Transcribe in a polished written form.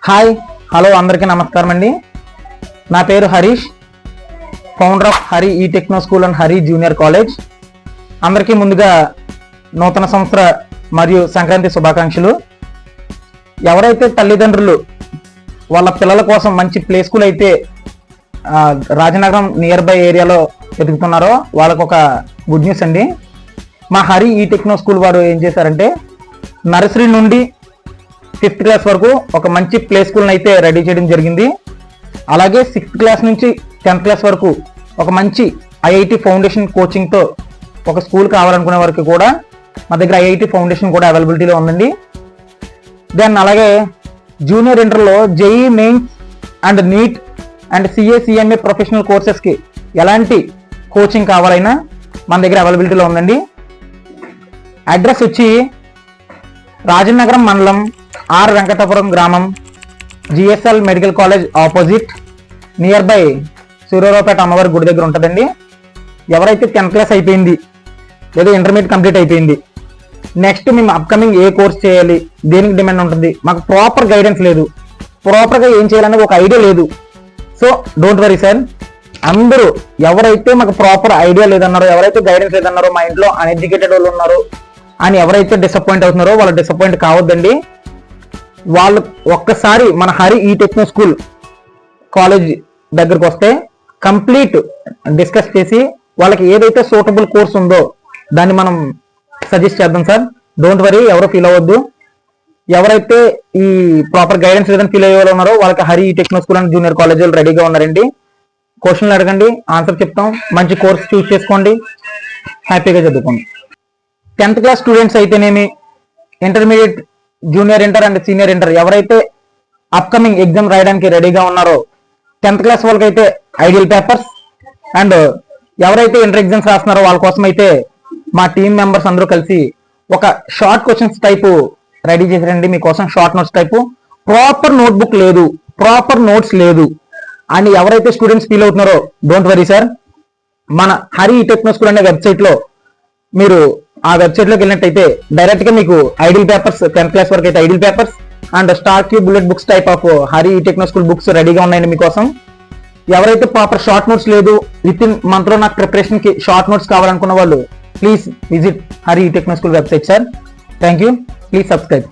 Hi hello అందరికీ నమస్కారం అండి. నా పేరు హరీష్, ఫౌండర్ ఆఫ్ హరి ఈ techno school and Hari junior college. అందరికీ ముందుగా నూతన సంవత్సర మరియు సంక్రాంతి శుభాకాంక్షలు. ఎవరైతే తల్లిదండ్రులు వాళ్ళ పిల్లల కోసం మంచి ప్లే స్కూల్ అయితే రాజనగరం నియర్ బై ఏరియాలో వెతుకుతున్నారో వాళ్ళకు ఒక గుడ్ న్యూస్ అండి. మా హరి ఈ టెక్నో స్కూల్ వారు ఏం చేశారంటే నర్సరీ నుండి 5th క్లాస్ వరకు ఒక మంచి ప్లే స్కూల్ని అయితే రెడీ చేయడం జరిగింది. అలాగే 6th క్లాస్ నుంచి 10th క్లాస్ వరకు ఒక మంచి ఐఐటి ఫౌండేషన్ కోచింగ్తో ఒక స్కూల్ కావాలనుకునే వారికి కూడా మా దగ్గర ఐఐటి ఫౌండేషన్ కూడా అవైలబిలిటీలో ఉందండి. దెన్ అలాగే జూనియర్ ఇంటర్లో JE mains and NEET and CA professional కోర్సెస్కి ఎలాంటి కోచింగ్ కావాలైనా మన దగ్గర అవైలబిలిటీలో ఉందండి. అడ్రస్ వచ్చి రాజనగరం మండలం ఆర్ వెంకటాపురం గ్రామం, GSL medical college opposite, near by Suryaraopeta అమ్మవారి గుడి దగ్గర ఉంటుందండి. ఎవరైతే 10th క్లాస్ అయిపోయింది లేదా ఇంటర్మీడియట్ కంప్లీట్ అయిపోయింది, నెక్స్ట్ మేము అప్కమింగ్ ఏ కోర్స్ చేయాలి, దేనికి డిమాండ్ ఉంటుంది, మాకు ప్రాపర్ గైడెన్స్ లేదు, ప్రాపర్గా ఏం చేయాలనేది ఒక ఐడియా లేదు. సో డోంట్ వరీ సార్, అందరూ ఎవరైతే మాకు ప్రాపర్ ఐడియా లేదన్నారో, ఎవరైతే గైడెన్స్ లేదన్నారో, మా ఇంట్లో అన్ఎడ్యుకేటెడ్ వాళ్ళు ఉన్నారు అని ఎవరైతే డిసప్పాయింట్ అవుతున్నారో వాళ్ళు డిసప్పాయింట్ కావద్దండి. వాళ్ళు ఒక్కసారి మన హరి ఈ టెక్నో స్కూల్ కాలేజ్ దగ్గరకు వస్తే కంప్లీట్ డిస్కస్ చేసి వాళ్ళకి ఏదైతే సూటబుల్ కోర్స్ ఉందో దాన్ని మనం సజెస్ట్ చేద్దాం సార్. డోంట్ వరీ, ఎవరు ఫీల్ అవ్వద్దు. ఎవరైతే ఈ ప్రాపర్ గైడెన్స్ లేదని ఫీల్ అయ్యే వాళ్ళు ఉన్నారో వాళ్ళకి హరి ఈ టెక్నో స్కూల్ అండ్ జూనియర్ కాలేజీలు రెడీగా ఉన్నారండి. క్వశ్చన్లు అడగండి, ఆన్సర్ చెప్తాం. మంచి కోర్స్ చూస్ చేసుకోండి, హ్యాపీగా చదువుకోండి. 10th క్లాస్ స్టూడెంట్స్ అయితేనేమి, intermediate, junior inter and senior inter ఎవరైతే అప్కమింగ్ ఎగ్జామ్ రాయడానికి రెడీగా ఉన్నారో 10th క్లాస్ వాళ్ళకైతే ఐడియల్ పేపర్స్, అండ్ ఎవరైతే ఇంటర్ ఎగ్జామ్స్ రాస్తున్నారో వాళ్ళ కోసం అయితే మా టీం మెంబర్స్ అందరూ కలిసి ఒక షార్ట్ క్వశ్చన్స్ టైపు రెడీ చేశారండి మీకోసం. Short notes type, proper notebook లేదు, ప్రాపర్ నోట్స్ లేదు అని ఎవరైతే స్టూడెంట్స్ ఫీల్ అవుతున్నారో డోంట్ వరీ సార్, మన హరి టెక్నో స్కూల్ అనే వెబ్సైట్ లో మీరు ఆ వెబ్సైట్ లోకి వెళ్ళినట్టయితే డైరెక్ట్ గా మీకు ఐడియల్ పేపర్స్ 10th క్లాస్ వరకు అయితే ideal papers and star Q bullet books type of Hari techno school books రెడీగా ఉన్నాయండి మీకోసం. ఎవరైతే ప్రాపర్ షార్ట్ నోట్స్ లేదు, విత్ ఇన్ మంత్ లో నాకు ప్రిపరేషన్ కి షార్ట్ నోట్స్ కావాలనుకున్న వాళ్ళు please visit Hari techno school website sir. Thank you, please subscribe.